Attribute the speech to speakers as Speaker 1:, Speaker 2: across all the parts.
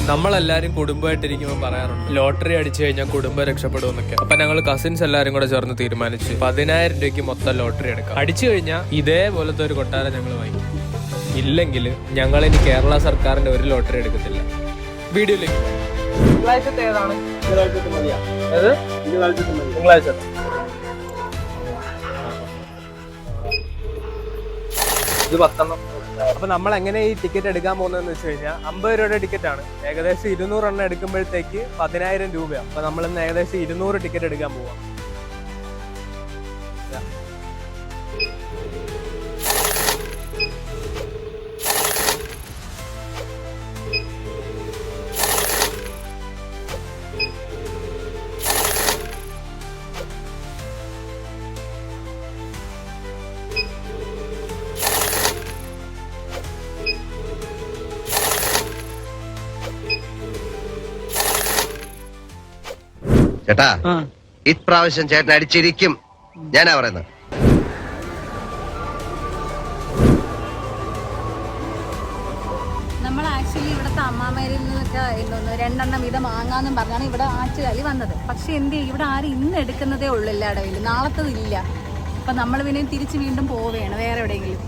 Speaker 1: നമ്മളെല്ലാരും കുടുംബമായിട്ടിരിക്കുമ്പോൾ പറയാറുണ്ട് ലോട്ടറി അടിച്ചു കഴിഞ്ഞാൽ കുടുംബം രക്ഷപ്പെടുമെന്നൊക്കെ. അപ്പൊ ഞങ്ങൾ കസിൻസ് എല്ലാരും കൂടെ ചേർന്ന് തീരുമാനിച്ച് 10,000 രൂപയ്ക്ക് മൊത്തം ലോട്ടറി എടുക്കാം. അടിച്ചു കഴിഞ്ഞാൽ ഇതേപോലത്തെ ഒരു കൊട്ടാരം ഞങ്ങൾ വാങ്ങിക്കും. ഇല്ലെങ്കിൽ ഞങ്ങൾ ഇനി കേരള സർക്കാരിന്റെ ഒരു ലോട്ടറി എടുക്കത്തില്ല. വീഡിയോയിലേക്ക് ഏതാണ് തിങ്കളാഴ്ച ഇത് 10. അപ്പൊ നമ്മൾ എങ്ങനെ ഈ ടിക്കറ്റ് എടുക്കാൻ പോകുന്നതെന്ന് വെച്ച് കഴിഞ്ഞാൽ 50 രൂപയുടെ ടിക്കറ്റ് ആണ്. ഏകദേശം 200 എണ്ണം എടുക്കുമ്പോഴത്തേക്ക് 10,000 രൂപയാണ്. അപ്പൊ നമ്മൾ ഇന്ന് ഏകദേശം 200 ടിക്കറ്റ് എടുക്കാൻ പോവാം.
Speaker 2: ചേട്ടാ ഇപ്രാവശ്യം ചേട്ടൻ അടിച്ചിരിക്കും, ഞാനാ പറയുന്നത്.
Speaker 3: നമ്മൾ ആക്ച്വലി ഇവിടുത്തെ അമ്മാമേരിൽ നിന്നൊക്കെ 2 വീതം വാങ്ങാന്നും പറഞ്ഞാണ് ഇവിടെ ആറ്റുകാലി വന്നത്. പക്ഷെ എന്ത് ചെയ്യും, ഇവിടെ ആരും ഇന്ന് എടുക്കുന്നതേ ഉള്ളൂ എല്ലായിടവിൽ, നാളത്തതില്ല. അപ്പൊ നമ്മൾ പിന്നെ തിരിച്ച് വീണ്ടും പോവുകയാണ് വേറെ എവിടെയെങ്കിലും.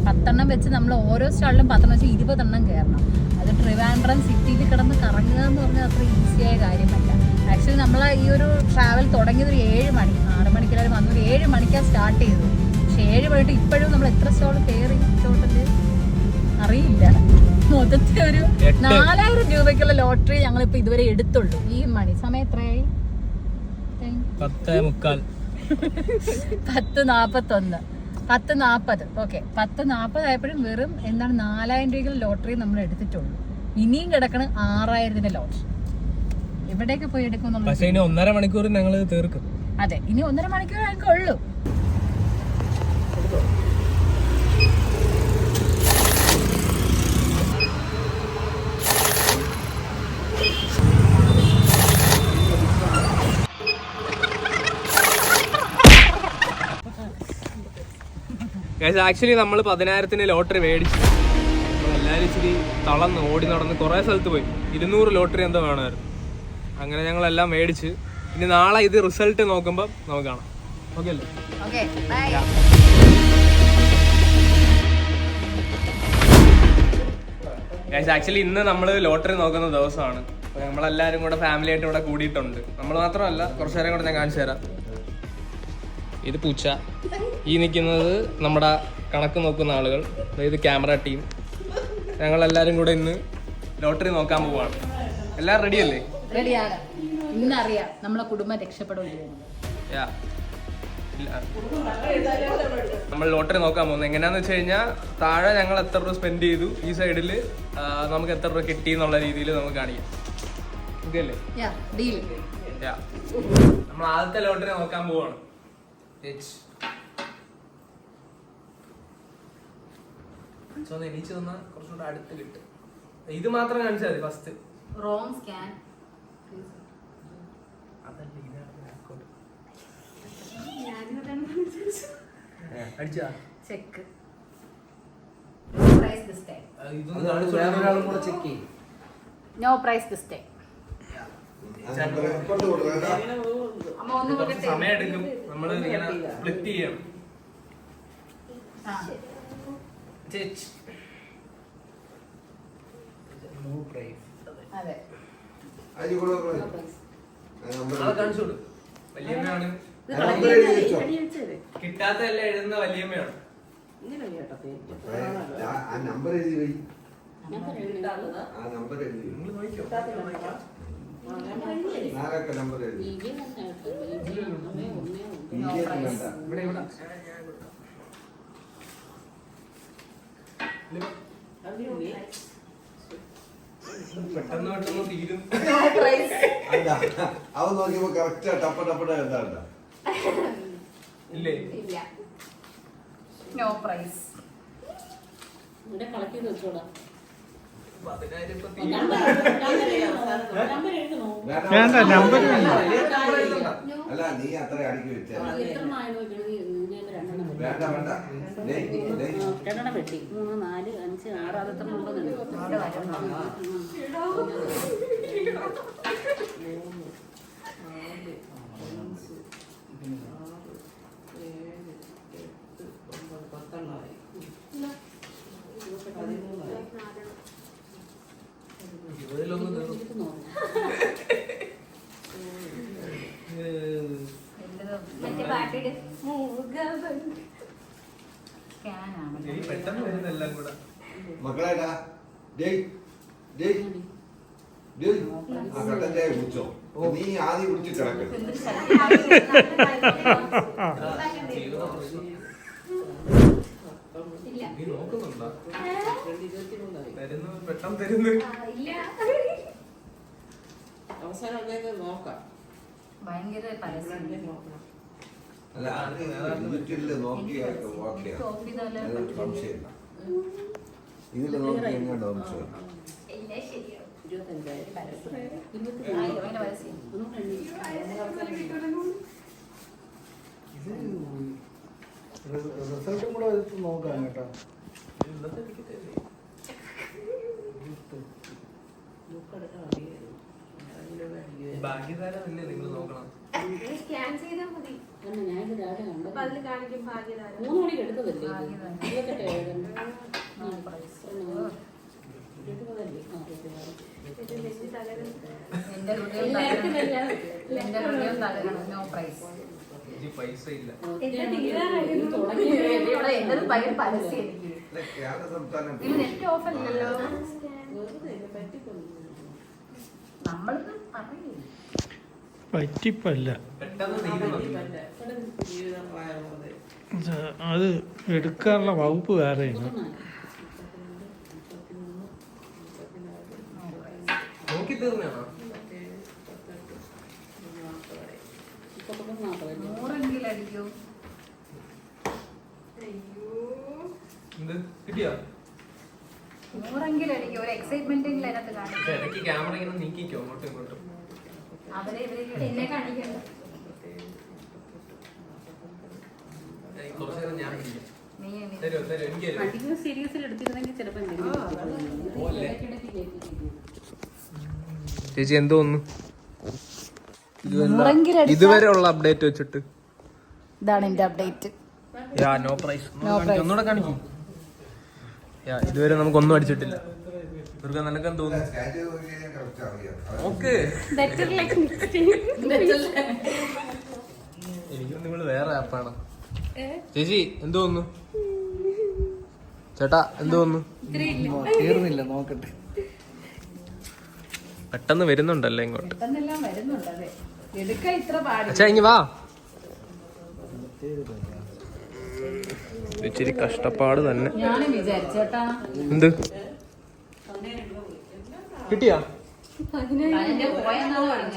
Speaker 3: 10 വെച്ച് നമ്മൾ ഓരോ സ്റ്റാളിലും 10 വെച്ച് 20 കയറണം. അത് ട്രിവാൻഡ്രം സിറ്റിയിൽ കിടന്ന് കറങ്ങുക എന്ന് പറഞ്ഞാൽ അത്ര ഈസിയായ കാര്യമല്ല. ആക്ച്വലി നമ്മൾ ഈ ഒരു ട്രാവൽ തുടങ്ങിയത് ഒരു 7 മണി, 6 മണിക്കെല്ലാവരും വന്നു. 7 മണിക്കാണ് സ്റ്റാർട്ട് ചെയ്തത്. പക്ഷെ 7 മണിട്ട് ഇപ്പോഴും നമ്മൾ എത്ര സ്റ്റോൾ കയറി ടോട്ടല് അറിയില്ല. മൊത്തത്തിൽ ഒരു 4,000 രൂപയ്ക്കുള്ള ലോട്ടറി ഞങ്ങളിപ്പോ ഇതുവരെ എടുത്തുള്ളൂ. ഈ മണി സമയം എത്രയായി?
Speaker 1: 10:45.
Speaker 3: 10:41, 10:40. ഓക്കെ, 10:40 ആയപ്പോഴും വെറും 4,000 രൂപയ്ക്കുള്ള ലോട്ടറി നമ്മൾ എടുത്തിട്ടുള്ളൂ. ഇനിയും കിടക്കണം 6,000 ലോട്ടറി. എവിടെയൊക്കെ പോയി എടുക്കും?
Speaker 1: പക്ഷേ ഇനി 1.5 മണിക്കൂർ ഞങ്ങൾ തീർക്കും.
Speaker 3: അതെ, ഇനി 1.5 മണിക്കൂർ ഞങ്ങൾക്ക് ഉള്ളൂ.
Speaker 1: ആക്ച്വലി നമ്മൾ 10,000 ലോട്ടറി മേടിച്ചു. നമ്മളെല്ലാവരും ഇച്ചിരി തളർന്ന് ഓടി നടന്ന് കുറേ സ്ഥലത്ത് പോയി. 200 ലോട്ടറി എന്തോ വേണമായിരുന്നു. അങ്ങനെ ഞങ്ങളെല്ലാം മേടിച്ച് ഇനി നാളെ ഇത് റിസൾട്ട് നോക്കുമ്പോൾ നമുക്ക് കാണാം. ഓക്കെ അല്ലേ? ആക്ച്വലി ഇന്ന് നമ്മൾ ലോട്ടറി നോക്കുന്ന ദിവസമാണ്. അപ്പോൾ നമ്മളെല്ലാവരും കൂടെ ഫാമിലി ആയിട്ട് ഇവിടെ കൂടിയിട്ടുണ്ട്. നമ്മൾ മാത്രമല്ല, കുറച്ച് നേരം കൂടെ ഞാൻ കാണിച്ചു തരാം. ഇത് പൂച്ച, ഈ നിൽക്കുന്നത് നമ്മുടെ കണക്ക് നോക്കുന്ന ആളുകൾ, അതായത് ക്യാമറ ടീം. ഞങ്ങളെല്ലാവരും കൂടെ ഇന്ന് ലോട്ടറി നോക്കാൻ പോവാണ്. എല്ലാവരും റെഡി അല്ലേ?
Speaker 3: റെഡിയാണ്. ഇന്നറിയാം നമ്മളെ കുടുംബം രക്ഷപ്പെടുമല്ലോ.
Speaker 1: നമ്മൾ ലോട്ടറി നോക്കാൻ പോകുന്നത് എങ്ങനെയാന്ന് വെച്ച് കഴിഞ്ഞാൽ താഴെ ഞങ്ങൾ എത്ര രൂപ സ്പെൻഡ് ചെയ്തു, ഈ സൈഡിൽ നമുക്ക് എത്ര രൂപ കിട്ടി എന്നുള്ള രീതിയിൽ നമുക്ക് കാണിക്കാം. ഓക്കെ അല്ലേ? നമ്മൾ ആദ്യത്തെ ലോട്ടറി നോക്കാൻ പോവാണ്. എണീച്ച് തന്നാൽ കുറച്ചുകൂടെ അടുത്ത് കിട്ടും. ഇത് മാത്രം കാണിച്ചാൽ മതി. First
Speaker 3: wrong scan.
Speaker 1: അടിച്ചാ
Speaker 3: check. No price this time.
Speaker 1: സമയം എടുക്കും. നമ്മൾ ഇങ്ങനെ സ്പ്ലിറ്റ് ചെയ്യണം.
Speaker 3: അതെ,
Speaker 1: കാണിച്ചോളൂ. വല്യമ്മയാണ് കിട്ടാത്തല്ല എഴുതുന്ന വല്യമ്മയാണ്. പെട്ടെന്ന് പെട്ടെന്ന് തീരും.
Speaker 4: അത് നോക്കിയപ്പോ കറക്റ്റ് ടപ്പ എന്താ
Speaker 1: ഇല്ലേ?
Speaker 3: No price.
Speaker 5: കളക്ട് ചെയ്ത് വെച്ചോടാ.
Speaker 1: 10,000
Speaker 4: അല്ല നീ അത്ര അടിക്കി വെച്ചാൽ
Speaker 5: എത്ര
Speaker 4: വേണ്ട വേണ്ട ഡേയ്, ഡേയ്.
Speaker 5: രണ്ടെണ്ണം വെട്ടി 3, 4, 5, 6 അതെത്ര ഉണ്ടെന്ന് അവിടെ
Speaker 1: പെട്ടെന്ന് വരുന്നെല്ലാം കൂടെ.
Speaker 4: മക്കളേടാ ഡേയ് ഡേയ് ഡേയ് ആ കട്ടൻ ചായ കുടിച്ചോ നീ ആദ്യം കുടിച്ച് കിടക്കരുത്
Speaker 1: നീ നോക്കുന്നുണ്ടോ? തരുന്നു, പെട്ടെന്ന് തരുന്നു.
Speaker 5: അവസാനം നോക്കാം.
Speaker 3: ഭയങ്കര പരസ്യം.
Speaker 4: അല്ല അത് യൂട്യൂബിൽ നോക്കിയാൽ ഓക്കെ സംശയമില്ല ഇതിൽ നോക്കി എങ്ങാണ്ട് സംശയം
Speaker 5: 25,000
Speaker 6: റിസൾട്ടും കൂടെ നോക്കാം കേട്ടോ.
Speaker 1: ഭാഗ്യധാരമല്ലേ നിങ്ങൾ നോക്കണം.
Speaker 7: സ്കാൻ ചെയ്താൽ മതി.
Speaker 5: ഞാനിത് രാവിലെ കണ്ടത്.
Speaker 7: അപ്പൊ അതിൽ കാണിക്കും ഭാഗ്യധാര.
Speaker 5: 3 മണിക്ക് എടുത്തതല്ലേ ഇത്? 28,000.
Speaker 3: എന്റെ ഹൃദയം തകരണം. No price.
Speaker 1: ഈ പൈസ ഇല്ല.
Speaker 3: എന്നത് ഭയങ്കര പരസ്യം.
Speaker 4: കേരള സംസ്ഥാനം
Speaker 3: ഇത് നെറ്റ് ഓഫ് അല്ലല്ലോ. നമ്മളിത് പറയില്ല.
Speaker 6: പറ്റിപ്പല്ല,
Speaker 1: പെട്ടെന്ന് തീരുന്നുണ്ട്.
Speaker 6: അത് എടുക്കാനുള്ള വകുപ്പ് വേറെയാണ്.
Speaker 1: നോക്കി തീർന്നാണോ?
Speaker 3: 100 അടിക്കൂ.
Speaker 1: എന്ത് കിട്ടിയോ?
Speaker 3: 100 അടിക്കൂ. ഒരു എക്സൈറ്റ്മെന്റെങ്കിലും അതിനകത്ത് കാണിക്കും.
Speaker 1: ഇടയ്ക്ക് ക്യാമറ ഇങ്ങനെ നീക്കിക്കോ അങ്ങോട്ടും ഇങ്ങോട്ടും.
Speaker 3: അവരെ
Speaker 7: എന്നെ കാണിക്കണ്ട.
Speaker 1: കുറച്ചു നേരം ഞാൻ ഇരിക്കാം.
Speaker 3: നീ
Speaker 1: തരുമോ തരുമോ എനിക്ക് തരുമോ?
Speaker 5: അധികം സീരിയസിൽ എടുത്തിരുന്നെങ്കിൽ ചിലപ്പോൾ
Speaker 1: ചേച്ചി എന്തോന്നു ഇതുവരെ ഉള്ള അപ്ഡേറ്റ് വെച്ചിട്ട്
Speaker 3: ഇതാണ് എന്റെ അപ്ഡേറ്റ്.
Speaker 1: നോ പ്രൈസ് ഒന്നുകൂടെ കാണിക്കും. ഇതുവരെ നമുക്കൊന്നും അടിച്ചിട്ടില്ല. ഇവർക്ക് നിനക്ക് തോന്നുന്നു
Speaker 4: സ്കാൻ ചെയ്ത് നോക്കിയാൽ കറക്റ്റ് അറിയാം
Speaker 1: ഓക്കെ.
Speaker 7: ബെറ്റർ ലൈക്ക് നെക്സ്റ്റ്
Speaker 1: എനിക്കും നിങ്ങൾ വേറെ ആപ്പാണ്. ചേച്ചി എന്തോന്നു? ചേട്ടാ എന്തോന്നു?
Speaker 6: തീർന്നില്ല, നോക്കട്ടെ.
Speaker 1: പെട്ടെന്ന് വരുന്നുണ്ടല്ലോ ഇങ്ങോട്ട്.
Speaker 3: പെട്ടെന്നെല്ലാം വരുന്നുണ്ട്. അതെ, എടുക്കാൻ ഇത്ര പാടി.
Speaker 1: അച്ഛാ ഇങ്ങ് വാ. ഇച്ചിരി കഷ്ടപ്പാട് തന്നെ.
Speaker 3: ഞാനും വിചാരിച്ചേട്ടാ.
Speaker 1: എന്ത് കിട്ടിയാ?
Speaker 3: പോയെന്നാണ് പറഞ്ഞ.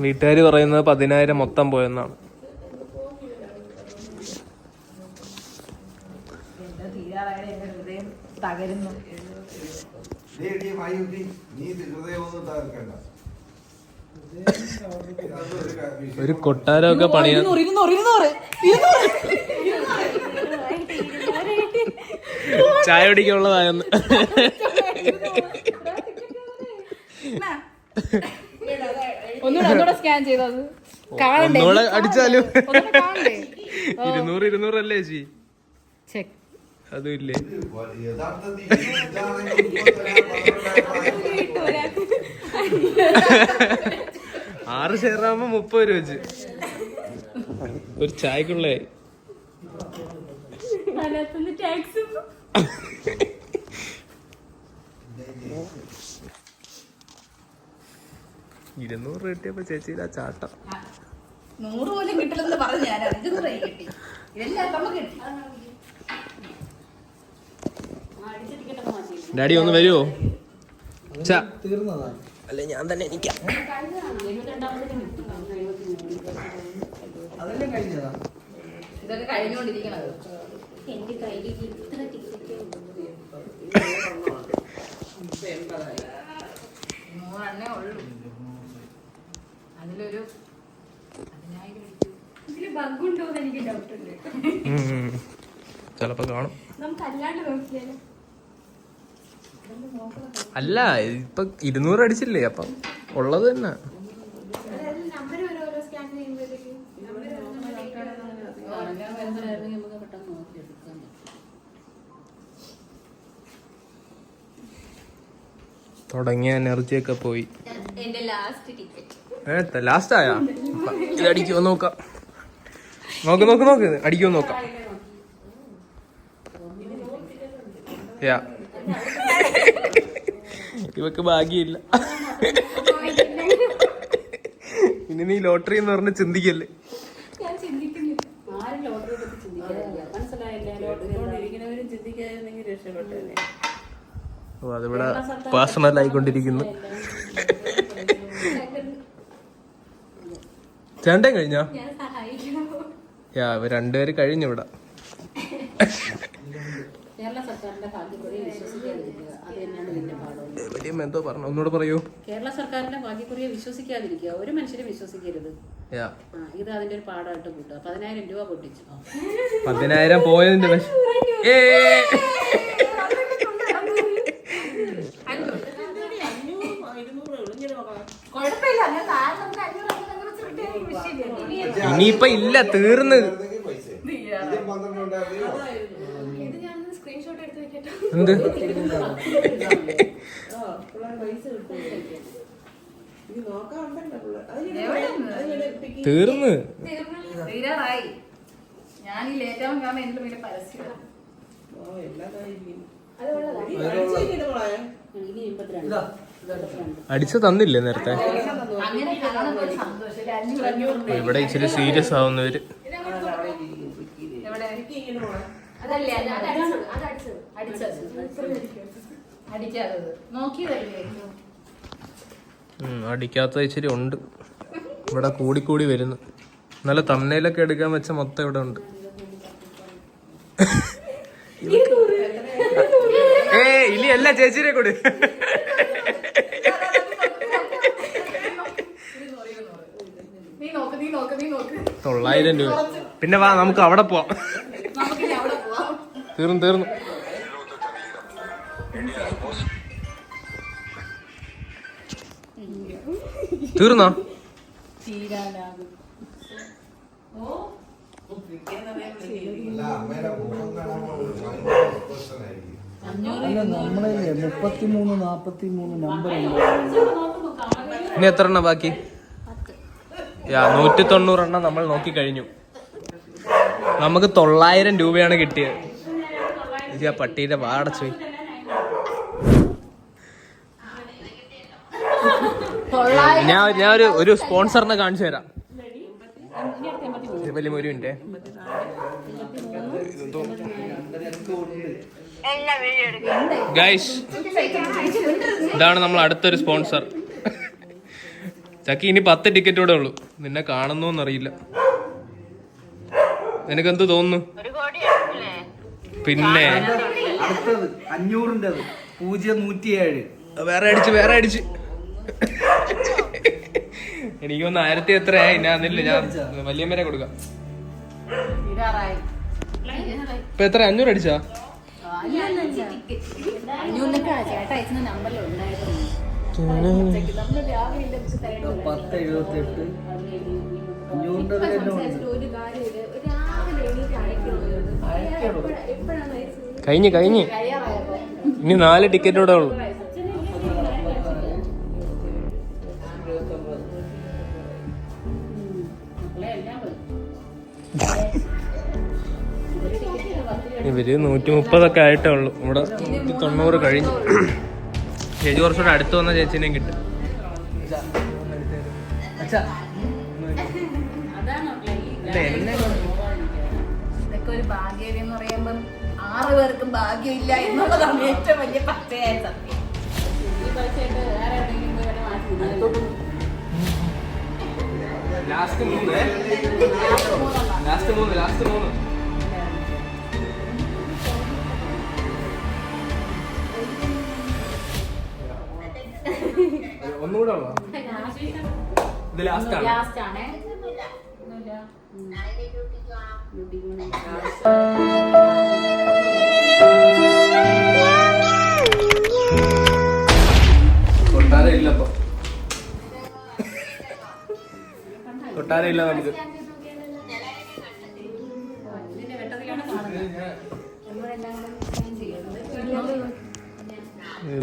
Speaker 1: വീട്ടുകാര് പറയുന്നത് 10,000 മൊത്തം പോയെന്നാണ്.
Speaker 3: തീരാറായ എന്റെ ഹൃദയം തകരുന്നു.
Speaker 4: നീ ഹൃദയമൊന്നും തകർക്കണ്ട
Speaker 1: ഒരു കൊട്ടാരമൊക്കെ പണിയാ.
Speaker 3: 200
Speaker 1: ചായ കുടിക്കാനുള്ളതായെന്ന്.
Speaker 3: ഒന്നുകൂടെ സ്കാൻ ചെയ്തത് കാണണ്ടേ?
Speaker 1: ഒന്നുകൂടെ അടിച്ചാലും
Speaker 3: കാണണ്ടേ?
Speaker 1: 200 അല്ലേ ചേച്ചി?
Speaker 3: ചെക്ക്.
Speaker 1: അതും ഇല്ലേ?
Speaker 4: യഥാർത്ഥത്തിൽ
Speaker 1: 6 ഷെയറാകുമ്പോ 30 രൂപ വെച്ച് ഒരു ചായക്കുള്ളേ.
Speaker 7: ടാക്സ്
Speaker 1: 200 കിട്ടിയപ്പോ ചേച്ചിയുടെ ആ ചാട്ടം.
Speaker 3: 100 പോലും കിട്ടില്ലെന്ന് പറഞ്ഞു. ഞാൻ 500 കിട്ടി. ഇതെല്ലാം നമുക്ക് കിട്ടി.
Speaker 1: ഡാഡി ഒന്ന് വരുവോ?
Speaker 6: തീർന്നതാ.
Speaker 1: അല്ലെ ഞാൻ തന്നെ എനിക്കാം.
Speaker 6: അതെല്ലാം കഴിഞ്ഞതാ.
Speaker 3: ഇതൊക്കെ കഴിഞ്ഞുകൊണ്ടിരിക്കണത്.
Speaker 7: എന്റെ കയ്യിൽ ഇത്ര ടിക്കറ്റ്
Speaker 3: 100 ഉള്ളൂ. അതിലൊരു 10,000
Speaker 7: ഇതില് ബഗ്ഗുണ്ടോ എന്ന് എനിക്ക് ഡൗട്ട് ഉണ്ട്.
Speaker 1: ചിലപ്പോ കാണും.
Speaker 7: നമുക്ക് അല്ലാണ്ട് നോക്കിയാലോ?
Speaker 1: അല്ല ഇപ്പൊ 200 അടിച്ചില്ലേ, അപ്പം ഉള്ളത് തന്നെ.
Speaker 7: നമ്പർ ഓരോ സ്കാൻ ചെയ്യുമ്പോഴത്തേക്ക്
Speaker 5: ഇറങ്ങാൻ വരുന്നതായിരുന്നെങ്കിൽ നമുക്ക് പെട്ടെന്ന് നോക്കിയെടുക്കാൻ പറ്റും.
Speaker 1: തുടങ്ങിയ എനർജിയൊക്കെ പോയി.
Speaker 7: എന്റെ ലാസ്റ്റ് ടിക്കറ്റ്.
Speaker 1: ലാസ്റ്റ് ആയാ ഇത് അടിക്കുമോ നോക്കാം. നോക്ക് നോക്ക് നോക്ക് അടിക്കുമോ നോക്കാം. യാ ഇവക്ക് ഭാഗ്യമില്ല. ഇനി നീ ലോട്ടറി എന്ന് പറഞ്ഞ് ചിന്തിക്കല്ലേ.
Speaker 7: ഞാൻ ചിന്തിക്കുന്നില്ല.
Speaker 5: ആരും ലോട്ടറിയെ പറ്റി ചിന്തിക്കാറില്ല. മനസ്സിലായില്ല? ലോട്ടറി കൊണ്ടിരിക്കുന്നവരും ചിന്തിക്കാതിരുന്നെങ്കിൽ രക്ഷപ്പെട്ടല്ലേ.
Speaker 1: ഓ അതിവിടെ പേഴ്സണൽ ആയിക്കൊണ്ടിരിക്കുന്നു. ചേട്ടൻ കഴിഞ്ഞോ?
Speaker 7: ഞാൻ സഹായിക്കണോ?
Speaker 1: യാ ഇവർ രണ്ടുപേര് കഴിഞ്ഞു ഇവിടെ.
Speaker 5: കേരള സർക്കാരിന്റെ ഭാഗ്യക്കുറിയെ വിശ്വസിക്കാതിരിക്കുക, അത് തന്നെയാണ് ഇതിന്റെ പാഠം.
Speaker 1: വലിയ എന്തോ പറഞ്ഞു, ഒന്നുകൂടെ പറയൂ.
Speaker 5: കേരള സർക്കാരിന്റെ ഭാഗ്യക്കുറിയെ വിശ്വസിക്കാതിരിക്കുക, ഒരു മനുഷ്യരെ വിശ്വസിക്കരുത്.
Speaker 1: യാ
Speaker 5: ഇത് അതിന്റെ ഒരു പാഠമായിട്ട് കൂട്ടുക. 10,000 രൂപ പൊട്ടിച്ചു.
Speaker 1: 10,000 പോയതിന്റെ
Speaker 3: കുഴപ്പമില്ല, ഞാൻ താഴെ നമുക്ക് 500 വെച്ചിട്ട് വിഷയമില്ല.
Speaker 1: ഇനിയിപ്പൊ ഇല്ല, തീർന്ന്.
Speaker 7: ഇത് ഞാൻ സ്ക്രീൻഷോട്ട് എടുത്ത് വെക്കട്ടെ.
Speaker 1: എന്ത് തീർന്ന്
Speaker 3: തീരാറായി. ഞാൻ ഈ ലേറ്റാവാൻ കാരണം എന്റെ പിന്നെ പരസ്യം.
Speaker 5: ഇനി 82.
Speaker 1: അടിച്ചു തന്നില്ലേ നേരത്തെ?
Speaker 3: അങ്ങനെ കാണുമ്പോ ഒരു സന്തോഷം. 500
Speaker 1: ഇവിടെ ഇച്ചിരി സീരിയസ് ആവുന്നവര്.
Speaker 3: അതല്ലേ അടിക്കാത്തത് നോക്കിയതല്ലേ.
Speaker 1: അടിക്കാത്ത ഇച്ചിരി ഉണ്ട് ഇവിടെ, കൂടിക്കൂടി വരുന്നു. നല്ല തമ്മനയിലൊക്കെ എടുക്കാൻ വെച്ച മൊത്തം ഇവിടെ ഉണ്ട്. ഇനി അല്ല ചേച്ചിനെ കൂടി. 900 രൂപ. പിന്നെ വാ നമുക്ക് അവിടെ പോവാം. തീർന്നു. തീർന്നോ?
Speaker 6: അല്ല നമ്മളെ 33 43 നമ്പർ
Speaker 1: ഇനി എത്ര എണ്ണം ബാക്കി? 190 എണ്ണം നമ്മൾ നോക്കി കഴിഞ്ഞു. നമുക്ക് 900 രൂപയാണ് കിട്ടിയത്. ഇത് ആ പട്ടിയുടെ വാടച്ചു. ഞാൻ ഒരു സ്പോൺസറിനെ കാണിച്ചു തരാം. വലിയ ഒരു മിനിറ്റ്. ഗൈസ് ഇതാണ് നമ്മൾ അടുത്തൊരു സ്പോൺസർ. ചക്കി ഇനി 10 ടിക്കറ്റ് കൂടെ ഉള്ളു. നിന്നെ കാണുന്നോന്നറിയില്ല. നിനക്കെന്ത് തോന്നുന്നു? പിന്നെ
Speaker 6: അടുത്തത് 500-ൻ്റെത് 0107.
Speaker 1: വേറെ അടിച്ച് എനിക്ക് ഒന്ന് 1000 എത്രയായി. ഞാൻ വലിയമ്മരെ കൊടുക്കാം. ഇപ്പൊ എത്ര? 500 അടിച്ചാ?
Speaker 3: 500 ചേട്ടാ അയച്ച നമ്പറിലുണ്ടായിരുന്നു.
Speaker 6: 1078 500
Speaker 7: ഒരു കാര്യമില്ല. രാവിലെ എണീറ്റ് അയക്കണോ? എപ്പോഴാണ് അയച്ചത്?
Speaker 1: കഴിഞ്ഞ് ഇനി 4 ടിക്കറ്റ് കൂടെ ഉള്ളു. ഇവര് 130 ആയിട്ടേ ഉള്ളു. ഇവിടെ 190 കഴിഞ്ഞു. ചേച്ചി കുറച്ചുകൂടെ അടുത്ത് വന്ന ചേച്ചിനെയും കിട്ടും.
Speaker 3: ഇതൊക്കെ ഒരു ഭാഗ്യം എന്ന് പറയുമ്പം 6 പേർക്കും ഭാഗ്യമില്ല എന്നുള്ളതാണ് ഏറ്റവും വലിയ പച്ചയായ സത്യം.
Speaker 5: ഈ പൈസയായിട്ട് വേറെ എവിടെയെങ്കിലും പോയി വല്ല മാറ്റി
Speaker 1: ലാസ്റ്റ് 3 ഒന്നുകൂടെ ഉള്ളോ? ഇത് ലാസ്റ്റ് ആണ്.
Speaker 3: ലാസ്റ്റ് ആണേ.
Speaker 1: കൊട്ടാരം ഇല്ല അപ്പൊ കൊട്ടാരം ഇല്ല നമുക്ക്.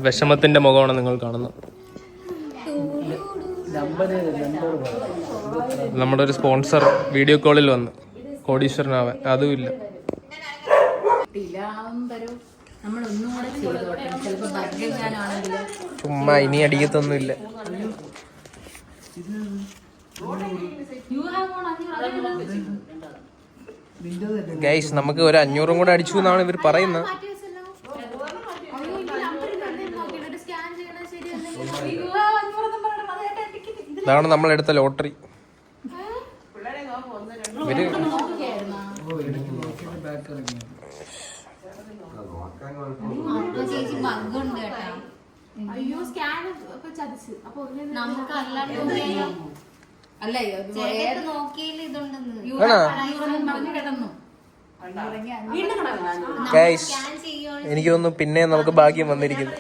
Speaker 1: വിഷമത്തിന്റെ മുഖമാണ് നിങ്ങൾ കാണുന്നത്. നമ്മുടെ ഒരു സ്പോൺസർ വീഡിയോ കോളിൽ വന്ന് കോടീശ്വരനാവാൻ അതും ഇല്ല.
Speaker 3: നമ്മൾ ഒന്നും കൂടെ ചെയ്തോട്ടെ, ചിലപ്പോൾ ബഗ്ഗാനാണെങ്കിലും.
Speaker 1: ചുമ്മാ ഇനി അടിക്കത്തൊന്നുമില്ല. ഗൈസ് നമുക്ക് ഒരു 500 കൂടെ അടിച്ചു എന്നാണ് ഇവർ പറയുന്നത്. ഇതാണ് നമ്മളെടുത്ത ലോട്ടറി. ഇവര്
Speaker 7: അയ്യോ സ്കാൻ ചതിച്ച്. അപ്പൊ
Speaker 3: നമുക്ക് അല്ലാണ്ട് അല്ല നോക്കിയില്ല ഇതുണ്ടെന്ന് പറഞ്ഞു കിടന്നു.
Speaker 1: ഗൈസ് എനിക്ക് തോന്നുന്നു പിന്നെ നമുക്ക് ഭാഗ്യം വന്നിരിക്കുന്നു.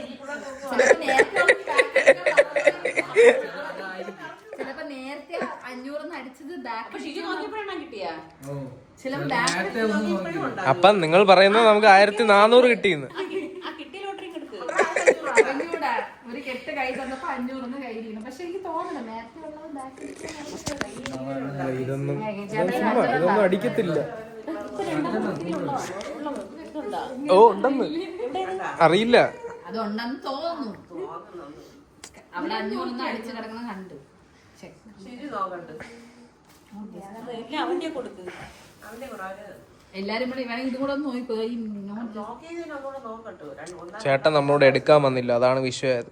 Speaker 3: ചിലപ്പോ നേരത്തെ 500 അടിച്ചത് ബാക്ക്
Speaker 5: കിട്ടിയാ
Speaker 1: അപ്പം നിങ്ങൾ പറയുന്നത് നമുക്ക് 1400 കിട്ടിയെന്ന്.
Speaker 3: ഒരു കെട്ട് കൈ തന്നപ്പോ 500 കയ്യിലിരുന്നു. പക്ഷെ എനിക്ക് തോന്നണം നേരത്തെ ഉള്ളത് ബാക്ക്
Speaker 1: ഇതൊന്നും അടിക്കത്തില്ല. ഓ ഉണ്ടെന്ന് അറിയില്ല.
Speaker 3: അതുണ്ടെന്ന് തോന്നുന്നു. അവിടെ 500 അടിച്ചു കിടക്കണം കണ്ടു. എല്ലാരും കൂടെ ഇവനെ ഇതും കൂടെ ഒന്ന് നോക്കിപ്പോയി.
Speaker 1: ചേട്ടൻ നമ്മളോട് എടുക്കാൻ വന്നില്ല, അതാണ് വിഷയമായത്.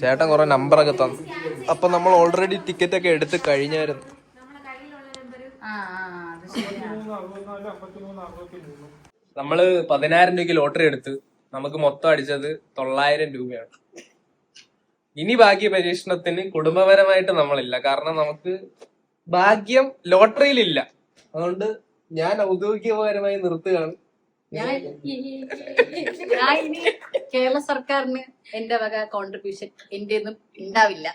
Speaker 1: ചേട്ടൻ കുറെ നമ്പറൊക്കെ തന്നു. അപ്പൊ നമ്മൾ ഓൾറെഡി ടിക്കറ്റ് ഒക്കെ എടുത്ത് കഴിഞ്ഞായിരുന്നു. നമ്മള് 10,000 രൂപയ്ക്ക് ലോട്ടറി എടുത്ത് നമുക്ക് മൊത്തം അടിച്ചത് 900 രൂപയാണ്. ഇനി ഭാഗ്യ പരീക്ഷണത്തിന് കുടുംബപരമായിട്ട് നമ്മളില്ല, കാരണം നമുക്ക് ഭാഗ്യം ലോട്ടറിയിലില്ല. അതുകൊണ്ട് ഞാൻ ഔദ്യോഗികപരമായി നിർത്തുകയാണ്.
Speaker 3: ഞാൻ ഇനി കേരള സർക്കാരിന് എന്റെ വക കോൺട്രിബ്യൂഷൻ എന്റെ ഒന്നും ഉണ്ടാവില്ല.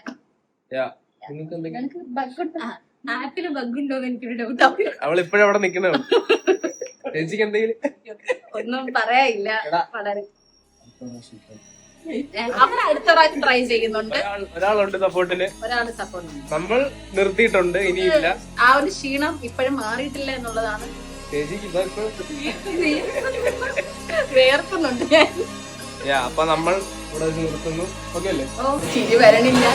Speaker 3: ആപ്പില് ബഗ്ഗുണ്ടോന്ന് എനിക്കൊരു ഡൗട്ട്.
Speaker 1: അവളിപ്പോഴും അവിടെ നിക്കണോ? ചേച്ചിക്ക് എന്തെങ്കിലും
Speaker 3: ഒന്നും പറയാനില്ല. വളരെ അവർ അടുത്ത പ്രാവശ്യം ട്രൈ ചെയ്യുന്നുണ്ട്.
Speaker 1: ഒരാളുണ്ട് സപ്പോർട്ടിന്,
Speaker 3: ഒരാള് സപ്പോർട്ട്.
Speaker 1: നമ്മൾ നിർത്തിയിട്ടുണ്ട്, ഇനിയില്ല.
Speaker 3: ആ ഒരു ക്ഷീണം ഇപ്പോഴും മാറിയിട്ടില്ല എന്നുള്ളതാണ്.
Speaker 1: ചേച്ചിക്ക്
Speaker 3: വേർക്കുന്നുണ്ട് ഞാൻ.
Speaker 1: അപ്പൊ നമ്മൾ ഇവിടെ നിർത്തുന്നു. ഓക്കെ അല്ലേ?
Speaker 3: ചിരി വരണില്ല.